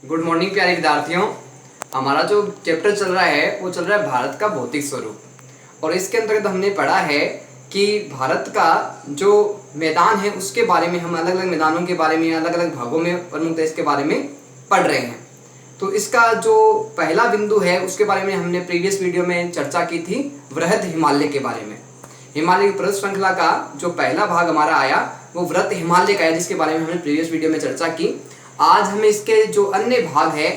Good morning प्यारे विद्यार्थियों। हमारा जो चैप्टर चल रहा है वो चल रहा है भारत का भौतिक स्वरूप। और इसके अंतर्गत हमने पढ़ा है कि भारत का जो मैदान है उसके बारे में हम अलग अलग मैदानों के बारे में अलग अलग भागों में प्रमुख देश के बारे में पढ़ रहे हैं। तो इसका जो पहला बिंदु है उसके बारे में हमने प्रीवियस वीडियो में चर्चा की थी, वृहद हिमालय के बारे में। हिमालय की पर्वत श्रृंखला का जो पहला भाग हमारा आया वो वृहद हिमालय का है, जिसके बारे में हमने प्रीवियस वीडियो में चर्चा की। आज हम इसके जो अन्य भाग है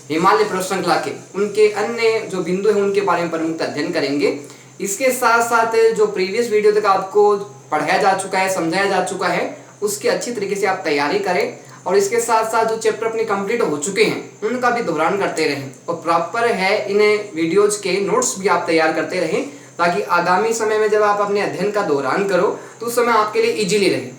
हिमालय पर्वत श्रृंखला के, उनके अन्य जो बिंदु है उनके बारे में प्रमुख अध्ययन करेंगे। इसके साथ साथ जो प्रीवियस वीडियो तक आपको पढ़ाया जा चुका है, समझाया जा चुका है, उसकी अच्छी तरीके से आप तैयारी करें। और इसके साथ साथ जो चैप्टर अपने कंप्लीट हो चुके हैं उनका भी दोहरान करते रहें और प्रॉपर है इन वीडियोज के नोट्स भी आप तैयार करते रहें, ताकि आगामी समय में जब आप अपने अध्ययन का दोहरान करो तो उस समय आपके लिए इजीली रहे।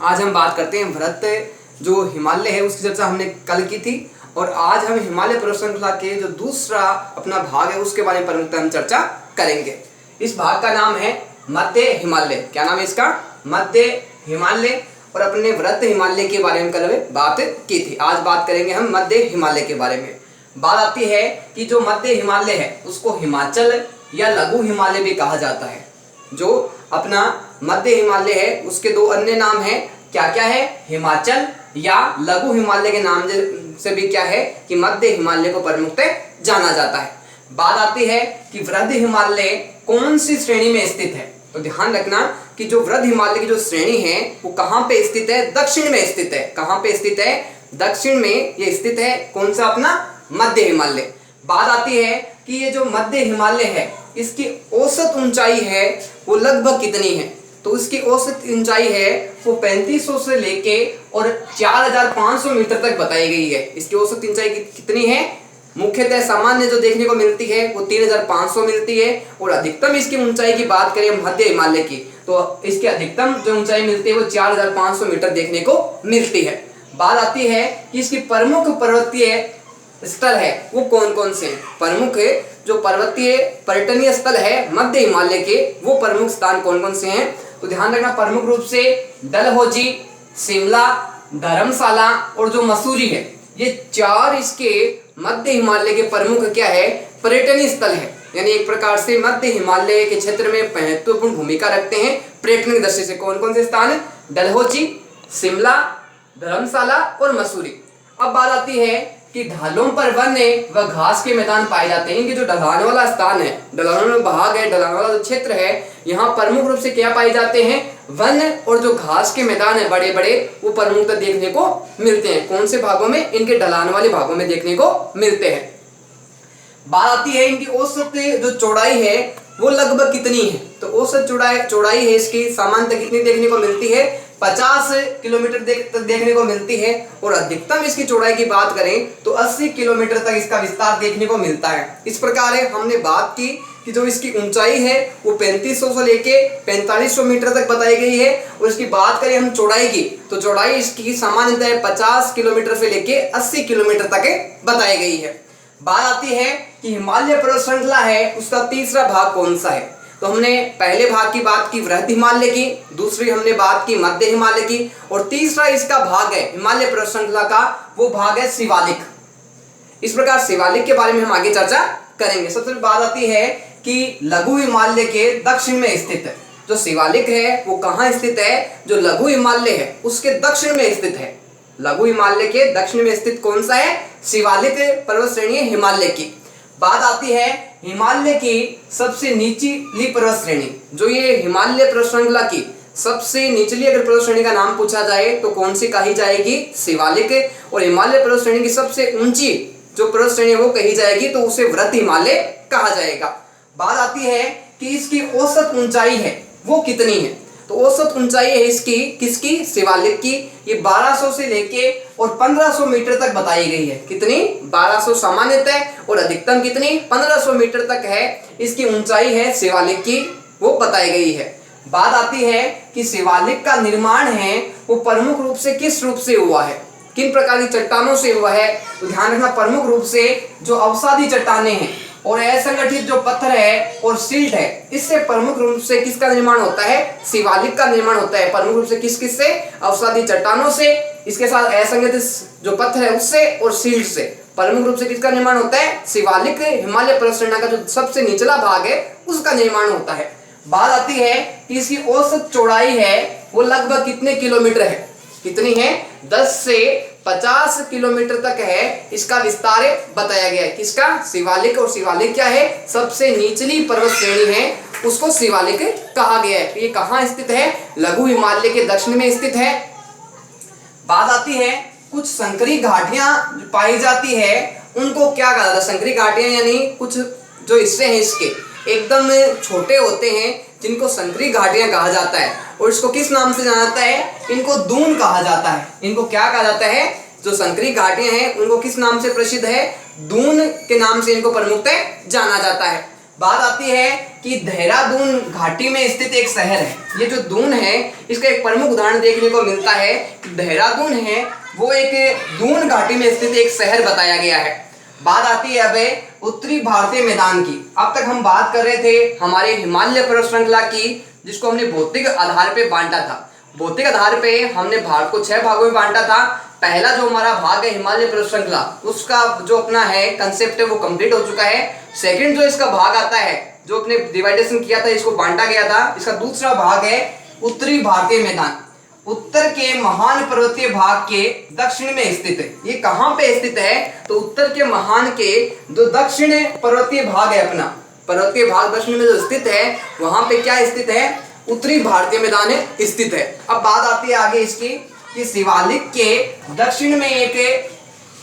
आज हम बात करते हैं वृहद जो हिमालय है उसकी चर्चा हमने कल की थी, और आज हम हिमालय पर्वत श्रृंखला के जो दूसरा अपना भाग है उसके बारे में प्रमुखतः हम चर्चा करेंगे। इस भाग का नाम है मध्य हिमालय। क्या नाम है इसका? मध्य हिमालय। और अपने वृहद हिमालय के बारे में कल बात की थी। आज बात करेंगे हम मध्य हिमालय के बारे में। बात आती है कि जो मध्य हिमालय है उसको हिमाचल या लघु हिमालय भी कहा जाता है। जो अपना मध्य हिमालय है उसके दो अन्य नाम है, क्या क्या है? हिमाचल या लघु हिमालय के नाम से भी क्या है कि मध्य हिमालय को प्रमुखतः जाना जाता है। बात आती है कि वृहद हिमालय कौन सी श्रेणी में स्थित है। तो ध्यान रखना कि जो वृहद हिमालय की जो श्रेणी है वो कहाँ पे स्थित है? दक्षिण में स्थित है। कहाँ पे स्थित है? दक्षिण में ये स्थित है। कौन सा? अपना मध्य हिमालय। बात आती है कि ये जो मध्य हिमालय है इसकी औसत ऊंचाई है वो लगभग कितनी है? तो इसकी औसत ऊंचाई है वो 3500 से लेके और 4500 मीटर तक बताई गई है। इसकी औसत ऊंचाई कितनी है? मुख्यतः सामान्य जो देखने को मिलती है वो 3500 मिलती है, और अधिकतम इसकी ऊंचाई की बात करें मध्य हिमालय की तो इसकी अधिकतम जो ऊंचाई मिलती है वो 4500 मीटर देखने को मिलती है। बात आती है कि इसकी प्रमुख पर्वतीय स्थल है वो कौन कौन से हैं। प्रमुख जो पर्वतीय पर्यटनीय स्थल है मध्य हिमालय के वो प्रमुख स्थान कौन कौन से हैं? तो ध्यान रखना, प्रमुख रूप से डलहौजी, शिमला, धर्मशाला और जो मसूरी है, ये चार इसके मध्य हिमालय के प्रमुख क्या है? पर्यटनीय स्थल है। यानी एक प्रकार से मध्य हिमालय के क्षेत्र में महत्वपूर्ण भूमिका रखते हैं पर्यटन की दृष्टि से। कौन कौन से स्थान? डलहौजी, शिमला, धर्मशाला और मसूरी। अब बात आती है कि ढालों पर वन व घास के मैदान पाए जाते हैं। कि जो ढलान वाला स्थान है, ढलान वाला भाग है, ढलान वाला जो क्षेत्र है, यहाँ प्रमुख रूप से क्या पाए जाते हैं? वन और जो घास के मैदान है बड़े बड़े वो प्रमुखतः देखने को मिलते हैं। कौन से भागों में? इनके ढलान वाले भागों में देखने को मिलते हैं। बात आती है इनकी औसत जो चौड़ाई है वो लगभग कितनी है? तो औसत चौड़ाई है इसकी सामान्यतः कितनी देखने को मिलती है? 50 किलोमीटर तक देखने को मिलती है, और अधिकतम इसकी चौड़ाई की बात करें तो 80 किलोमीटर तक इसका विस्तार देखने को मिलता है। इस प्रकार हमने बात की कि जो इसकी ऊंचाई है वो 3500 से लेके 4500 मीटर तक बताई गई है, और इसकी बात करें हम चौड़ाई की तो चौड़ाई इसकी सामान्यतः 50 किलोमीटर से लेके 80 किलोमीटर तक बताई गई है। बात आती है कि हिमालय पर्वत श्रृंखला है उसका तीसरा भाग कौन सा है। तो हमने पहले भाग की बात की वृहद हिमालय की, दूसरी हमने बात की मध्य हिमालय की, और तीसरा इसका भाग है हिमालय पर्वत श्रृंखला का वो भाग है शिवालिक। इस प्रकार शिवालिक के बारे में हम आगे चर्चा करेंगे। सबसे बात आती है कि लघु हिमालय के दक्षिण में स्थित है। जो शिवालिक है वो कहाँ स्थित है? जो लघु हिमालय है उसके दक्षिण में स्थित है। लघु हिमालय के दक्षिण में स्थित कौन सा है? शिवालिक पर्वत श्रेणी हिमालय की। बात आती है हिमालय की सबसे निचली पर्वत श्रेणी। जो ये हिमालय पर्वत श्रृंखला की सबसे निचली अगर पर्वत श्रेणी का नाम पूछा जाए तो कौन सी कही जाएगी? शिवालिक। और हिमालय पर्वत श्रेणी की सबसे ऊंची जो पर्वत श्रेणी वो कही जाएगी तो उसे वृहद हिमालय कहा जाएगा। बात आती है कि इसकी औसत ऊंचाई है वो कितनी है। तो औसत ऊंचाई है इसकी किसकी? शिवालिक की। ये 1200 से लेके और 1500 मीटर तक बताई गई है। कितनी? 1200 सामान्यतः, और अधिकतम कितनी? 1500 मीटर तक है इसकी ऊंचाई है शिवालिक की, वो बताई गई है। बात आती है कि शिवालिक का निर्माण है वो प्रमुख रूप से किस रूप से हुआ है, किन प्रकार की चट्टानों से हुआ है। तो ध्यान रखना, प्रमुख रूप से जो अवसादी चट्टानें हैं और असंगठित जो पत्थर है और सिल्ट है, इससे प्रमुख रूप से किसका निर्माण होता है? शिवालिक का निर्माण होता है। प्रमुख रूप से किस किस से? अवसादी चट्टानों से, इसके साथ असंगठित जो पत्थर है उससे और सील्ड से। प्रमुख रूप से किसका निर्माण होता है? शिवालिक हिमालय पर्वत श्रेणी का जो सबसे निचला भाग है उसका निर्माण होता है। बात आती है कि इसकी औसत चौड़ाई है वो लगभग कितने किलोमीटर है? कितनी है? 10 से 50 किलोमीटर तक है इसका विस्तार बताया गया है। किसका? शिवालिक। और शिवालिक क्या है? सबसे निचली पर्वत श्रेणी है, उसको शिवालिक कहा गया है। ये कहाँ स्थित है? लघु हिमालय के दक्षिण में स्थित है। बात आती है कुछ संकरी घाटियां पाई जाती है उनको क्या कहा जाता है? संकरी घाटियां यानी कुछ जो हिस्से हैं इसके एकदम छोटे होते हैं जिनको संकरी घाटियां कहा जाता है। और इसको किस नाम से जाना जाता है? इनको दून कहा जाता है। इनको क्या कहा जाता है? जो संकरी घाटियां हैं उनको किस नाम से प्रसिद्ध है? दून के नाम से इनको प्रमुखतः जाना जाता है। बात आती है कि देहरादून घाटी में स्थित एक शहर है। ये जो दून है इसका एक प्रमुख उदाहरण देखने को मिलता है। देहरादून है वो एक दून घाटी में स्थित एक शहर बताया गया है। बात आती है अब उत्तरी भारतीय मैदान की। अब तक हम बात कर रहे थे हमारे हिमालय पर्वत श्रृंखला की, जिसको हमने भौतिक आधार पे बांटा था। भौतिक आधार पे हमने भारत को 6 भागों में बांटा था। पहला जो हमारा भाग है हिमालय पर्वत श्रृंखला, उसका जो अपना है कंसेप्ट है वो कंप्लीट हो चुका है। सेकंड जो इसका भाग आता है, जो अपने डिवाइडेशन किया था, इसको बांटा गया था, इसका दूसरा भाग है उत्तरी भारतीय मैदान। उत्तर के महान पर्वतीय भाग के दक्षिण में स्थित है। ये कहाँ पे स्थित है? तो उत्तर के महान के जो दक्षिण पर्वतीय भाग है, अपना पर्वतीय भाग दक्षिण में जो स्थित है वहां पे क्या स्थित है? उत्तरी भारतीय मैदान स्थित है। अब बात आती है आगे इसकी कि शिवालिक के दक्षिण में एक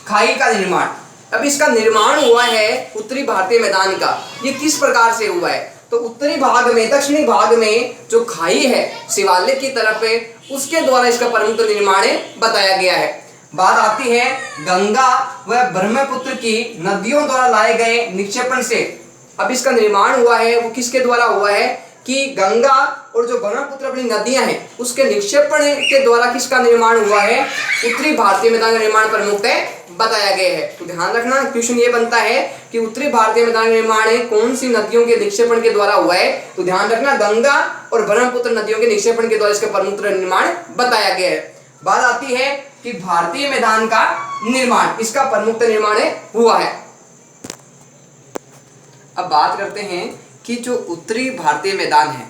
खाई का निर्माण। अब इसका निर्माण हुआ है उत्तरी भारतीय मैदान का। ये किस प्रकार से हुआ है? तो उत्तरी भाग में, दक्षिणी भाग में जो खाई है शिवालिक की तरफ है, उसके द्वारा इसका प्रमुख निर्माण बताया गया है। बात आती है गंगा व ब्रह्मपुत्र की नदियों द्वारा लाए गए निक्षेपण से। अब इसका निर्माण हुआ है वो किसके द्वारा हुआ है? कि गंगा और जो ब्रह्मपुत्र अपनी नदियां हैं उसके निक्षेपण के द्वारा किसका निर्माण हुआ है? उत्तरी भारतीय मैदान का निर्माण प्रमुखतः बताया गया है। तो ध्यान रखना, क्वेश्चन ये बनता है कि उत्तरी भारतीय मैदान का निर्माण कौन सी नदियों के निक्षेपण के द्वारा हुआ है? तो ध्यान रखना, गंगा और ब्रह्मपुत्र नदियों के निक्षेपण के द्वारा इसका प्रमुख निर्माण बताया गया है। बात आती है कि भारतीय मैदान का निर्माण, इसका प्रमुख निर्माण हुआ है। अब बात करते हैं कि जो उत्तरी भारतीय मैदान है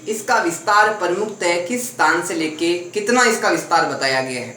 इसका विस्तार प्रमुखतः किस स्थान से लेके कितना इसका विस्तार बताया गया है,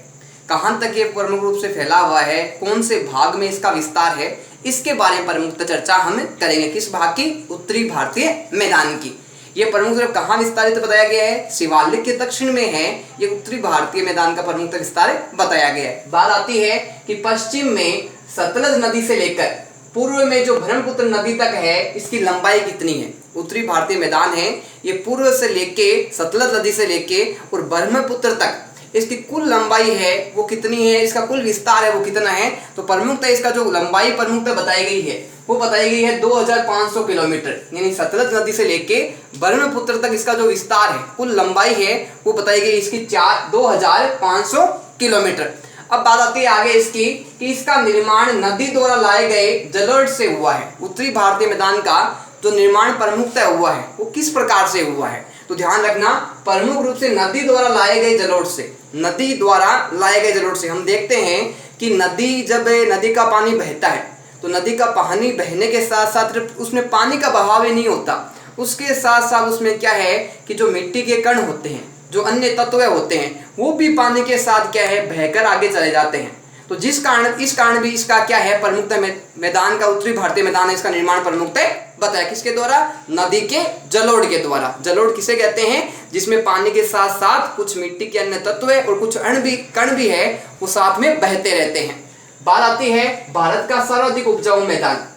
कहां तक ये प्रमुख रूप से फैला हुआ है, कौन से भाग में इसका विस्तार है, इसके बारे में प्रमुखतः चर्चा हम करेंगे। किस भाग की? उत्तरी भारतीय मैदान की। ये प्रमुख रूप कहाँ विस्तारित बताया गया है? शिवालिक के दक्षिण में है ये उत्तरी भारतीय मैदान का प्रमुख विस्तार बताया गया है। बात आती है कि पश्चिम में सतलज नदी से लेकर पूर्व में जो ब्रह्मपुत्र नदी तक है इसकी लंबाई कितनी है? उत्तरी भारतीय मैदान है ये पूर्व से लेके सतलज नदी से लेके और ब्रह्मपुत्र तक इसकी कुल लंबाई है वो कितनी है? इसका कुल विस्तार है वो कितना है? तो प्रमुखतः इसका जो लंबाई प्रमुखतः बताई गई है वो बताई गई है 2500 किलोमीटर। यानी सतलज नदी से लेके ब्रह्मपुत्र तक इसका जो विस्तार है, कुल लंबाई है वो बताई गई इसकी 2500 किलोमीटर। अब बात आती है आगे इसकी कि इसका निर्माण नदी द्वारा लाए गए जलोढ़ से हुआ है। उत्तरी भारतीय मैदान का जो निर्माण प्रमुखतः हुआ है वो किस प्रकार से हुआ है? तो ध्यान रखना, प्रमुख रूप से नदी द्वारा लाए गए जलोढ़ से। नदी द्वारा लाए गए जलोढ़ से हम देखते हैं कि नदी, जब नदी का पानी बहता है तो नदी का पानी बहने के साथ साथ उसमें पानी का बहाव ही नहीं होता, उसके साथ साथ उसमें क्या है कि जो मिट्टी के कण होते हैं, जो अन्य तत्व होते हैं, वो भी पानी के साथ क्या है बहकर आगे चले जाते हैं। तो इस कारण भी इसका क्या है प्रमुखतः मैदान का उत्तरी भारतीय मैदान है, इसका निर्माण प्रमुखतः बताया किसके द्वारा? नदी के जलोढ़ के द्वारा। जलोढ़ किसे कहते हैं? जिसमें पानी के साथ साथ कुछ मिट्टी के अन्य तत्व और कुछ कण भी है वो साथ में बहते रहते हैं। बात आती है भारत का सर्वाधिक उपजाऊ मैदान।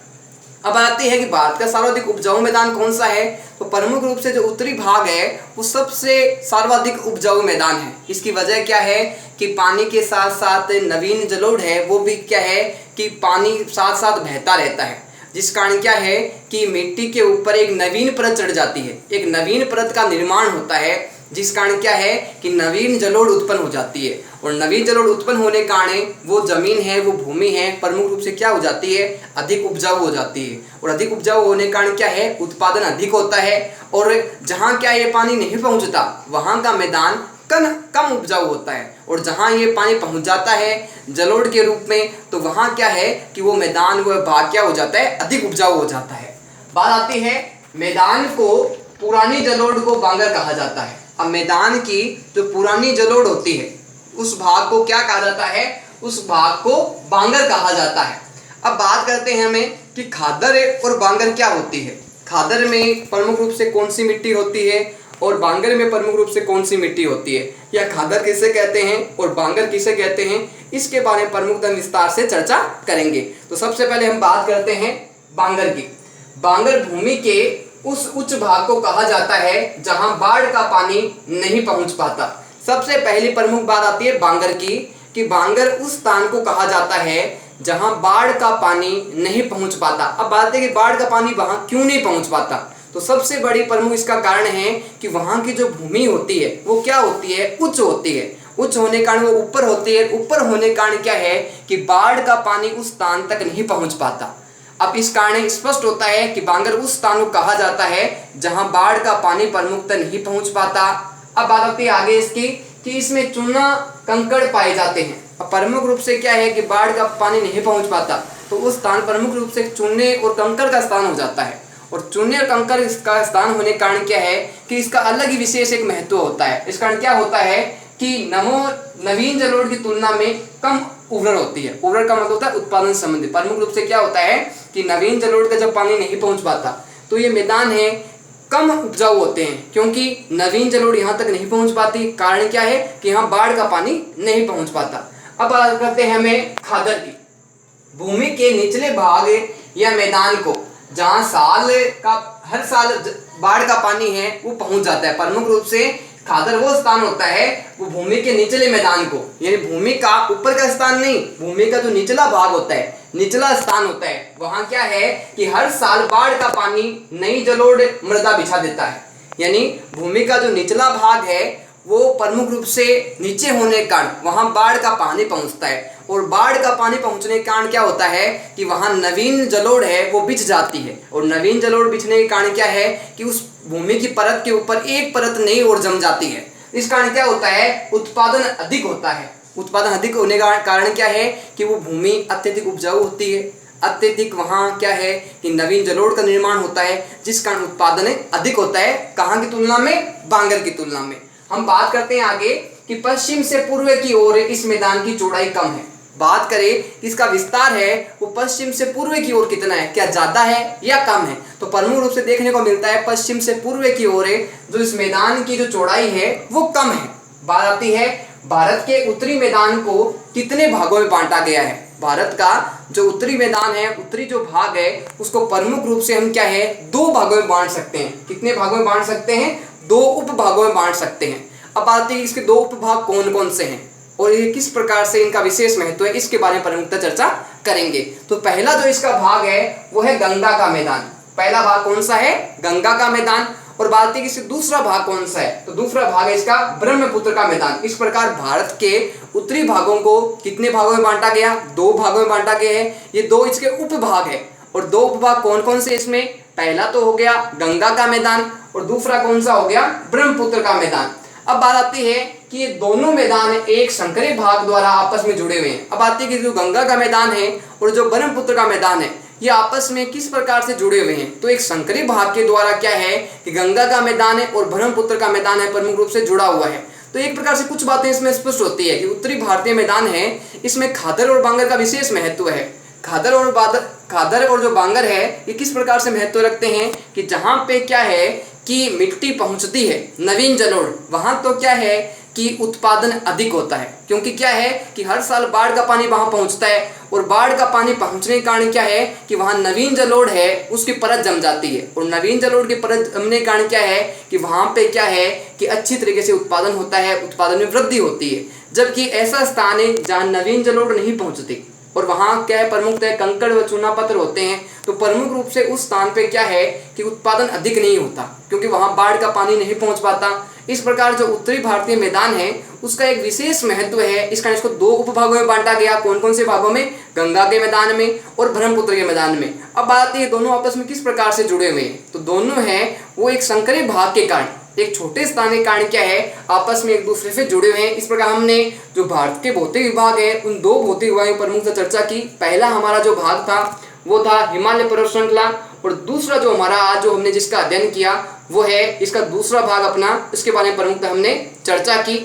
अब आती है कि भारत का सर्वाधिक उपजाऊ मैदान कौन सा है? तो प्रमुख रूप से जो उत्तरी भाग है वो सबसे सर्वाधिक उपजाऊ मैदान है। इसकी वजह क्या है कि पानी के साथ साथ नवीन जलोढ़ है वो भी क्या है कि पानी साथ साथ बहता रहता है, जिस कारण क्या है कि मिट्टी के ऊपर एक नवीन परत चढ़ जाती है, एक नवीन परत का निर्माण होता है, जिस कारण क्या है कि नवीन जलोढ़ उत्पन्न हो जाती है। और नवीन जलोढ़ उत्पन्न होने के कारण वो जमीन है, वो भूमि है, प्रमुख रूप से क्या हो जाती है? अधिक उपजाऊ हो जाती है। और अधिक उपजाऊ होने के कारण क्या है? उत्पादन अधिक होता है। और जहाँ क्या ये पानी नहीं पहुँचता वहाँ का मैदान कम उपजाऊ होता है, और जहाँ ये पानी पहुँच जाता है जलोढ़ के रूप में, तो वहाँ क्या है कि वो मैदान, वो भाग क्या हो जाता है, अधिक उपजाऊ हो जाता है। बात आती है मैदान को, पुरानी जलोढ़ को बांगर कहा जाता है। अब मैदान की जो पुरानी जलोढ़ होती है उस भाग को क्या कहा जाता है, उस भाग को बांगर कहा जाता है। अब बात करते हैं हमें कि खादर और बांगर क्या होती है। खादर में प्रमुख रूप से कौन सी मिट्टी होती है और बांगर में प्रमुख रूप से कौन सी मिट्टी होती है, या खादर किसे कहते हैं और बांगर किसे कहते हैं, इसके बारे में प्रमुखतः विस्तार से चर्चा करेंगे। तो सबसे पहले हम बात करते हैं बांगर की। बांगर भूमि के उस उच्च भाग को कहा जाता है जहां बाढ़ का पानी नहीं पहुंच पाता। सबसे पहली प्रमुख बात आती है बांगर की, कि बांगर उस स्थान को कहा जाता है जहां बाढ़ का पानी नहीं पहुंच पाता। अब बात है कि बाढ़ का पानी वहां क्यों नहीं पहुंच पाता, तो सबसे बड़ी प्रमुख इसका कारण है कि वहां की जो भूमि होती है वो क्या होती है, उच्च होती है। उच्च होने के कारण वो ऊपर होती है। ऊपर होने के कारण क्या है कि बाढ़ का पानी उस स्थान तक नहीं पहुंच पाता। अब इस कारण स्पष्ट होता है कि बांगर उस स्थान को कहा जाता है जहां बाढ़ का पानी प्रमुखतः नहीं पहुंच पाता। अब बात आती है आगे इसकी कि इसमें चूना कंकड़ पाए जाते हैं। अब प्रमुख रूप से क्या है कि बाढ़ का पानी नहीं पहुंच पाता, तो उस स्थान प्रमुख रूप से चूने और कंकड़ का स्थान हो जाता है। और चूने और कंकड़ इसका स्थान होने के कारण क्या है कि इसका अलग ही विशेष एक महत्व होता है। इस कारण क्या होता है कि नवीन जलोढ़ की तुलना में कम उर्वर होती है। उर्वर का मतलब होता है उत्पादन संबंधी। प्रमुख रूप से क्या होता है कि नवीन जलोढ़ का जब पानी नहीं पहुंच पाता तो ये मैदान है कम उपजाऊ होते हैं, क्योंकि नवीन जलोढ़ यहाँ तक नहीं पहुंच पाती। कारण क्या है कि यहाँ बाढ़ का पानी नहीं पहुंच पाता। अब बात करते हैं हमें खादर की। भूमि के निचले भाग या मैदान को जहाँ हर साल बाढ़ का पानी है वो पहुंच जाता है। प्रमुख रूप से खादर वो स्थान होता है वो भूमि के निचले मैदान को, यानी भूमि का ऊपर का स्थान नहीं, भूमि का जो निचला भाग होता है, निचला स्थान होता है, वहां क्या है कि हर साल बाढ़ का पानी नई जलोढ़ मृदा बिछा देता है। यानी भूमि का जो निचला भाग है वो प्रमुख रूप से नीचे होने के कारण वहां बाढ़ का पानी पहुंचता है। और बाढ़ का पानी पहुंचने के कारण क्या होता है कि वहां नवीन जलोढ़ है वो बिछ जाती है। और नवीन जलोढ़ बिछने के कारण क्या है कि उस भूमि की परत के ऊपर एक परत नई और जम जाती है। इस कारण क्या होता है, उत्पादन अधिक होता है। उत्पादन अधिक होने का कारण क्या है कि वो भूमि अत्यधिक उपजाऊ होती है। अत्यधिक वहाँ क्या है कि नवीन जलोढ़ का निर्माण होता है, जिस कारण उत्पादन अधिक होता है। कहाँ की तुलना में, बांगर की तुलना में। हम बात करते हैं आगे कि पश्चिम से पूर्व की ओर इस मैदान की चौड़ाई कम है। बात करें कि इसका विस्तार है वो पश्चिम से पूर्व की ओर कितना है, क्या ज्यादा है या कम है, तो प्रमुख रूप से देखने को मिलता है पश्चिम से पूर्व की ओर जो इस मैदान की जो चौड़ाई है वो कम है। बात आती है भारत के उत्तरी मैदान को कितने भागों में बांटा गया है। भारत का जो उत्तरी मैदान है, उत्तरी जो भाग है, उसको प्रमुख रूप से हम क्या है, दो भागों में बांट सकते हैं। कितने भागों में बांट सकते हैं, दो उपभागों में बांट सकते हैं। अब आते हैं इसके दो उपभाग कौन कौन से हैं और ये किस प्रकार से इनका विशेष महत्व है, इसके बारे में प्रमुखतः चर्चा करेंगे। तो पहला जो इसका भाग है वो है गंगा का मैदान। पहला भाग कौन सा है, गंगा का मैदान। और बात है कि दूसरा भाग कौन सा है, तो दूसरा भाग है इसका ब्रह्मपुत्र का मैदान। इस प्रकार भारत के उत्तरी भागों को कितने भागों में बांटा गया, दो भागों में बांटा गया है। ये दो इसके उपभाग है। और दो उपभाग कौन कौन से इसमें, पहला तो हो गया गंगा का मैदान और दूसरा कौन सा हो गया, ब्रह्मपुत्र का मैदान। अब बात आती है कि ये दोनों मैदान एक संकरे भाग द्वारा आपस में जुड़े हुए हैं। अब आती है कि जो गंगा का मैदान है और जो ब्रह्मपुत्र का मैदान है ये आपस में किस प्रकार से जुड़े हुए हैं, तो एक संकरी भाग के द्वारा क्या है कि गंगा का मैदान है और ब्रह्मपुत्र का मैदान है प्रमुख रूप से जुड़ा हुआ है। तो एक प्रकार से कुछ बातें इसमें स्पष्ट होती है कि उत्तरी भारतीय मैदान है, इसमें खादर और बांगर का विशेष महत्व है। खादर और जो बांगर है ये किस प्रकार से महत्व रखते हैं कि जहाँ पे क्या है कि मिट्टी पहुँचती है नवीन जलोढ़, वहाँ तो क्या है कि उत्पादन अधिक होता है, क्योंकि क्या है कि हर साल बाढ़ का पानी वहां पहुंचता है और बाढ़ का पानी पहुंचने के कारण क्या है कि वहां नवीन जलोढ़ है उसकी परत जम जाती है। और नवीन जलोढ़ की परत जमने के कारण क्या है कि वहां पे क्या है कि अच्छी तरीके से उत्पादन होता है, उत्पादन में वृद्धि होती है। जबकि ऐसा स्थान है जहाँ नवीन जलोढ़ नहीं पहुंचती और वहाँ क्या है प्रमुखतः कंकड़ व चूना पत्थर होते हैं, तो प्रमुख रूप से उस स्थान पे क्या है कि उत्पादन अधिक नहीं होता, क्योंकि वहाँ बाढ़ का पानी नहीं पहुँच पाता। इस प्रकार जो उत्तरी भारतीय मैदान है उसका एक विशेष महत्व है। इस कारण इसको दो उपभागों में बांटा गया। कौन कौन से भागों में, गंगा के मैदान में और ब्रह्मपुत्र के मैदान में। अब बात आती है दोनों आपस में किस प्रकार से जुड़े हुए हैं, तो दोनों हैं वो एक संकरे भाग के कारण एक छोटे स्थान के कारण क्या है, आपस में एक दूसरे से जुड़े हुए हैं। इस प्रकार हमने जो भारत के भौतिक विभाग है उन दो भौतिक विभागों की प्रमुखता चर्चा की। पहला हमारा जो भाग था वो था हिमालय पर्वत श्रृंखला, और दूसरा जो हमारा आज जो हमने जिसका अध्ययन किया वो है इसका दूसरा भाग अपना, इसके बारे में प्रमुखता हमने चर्चा की।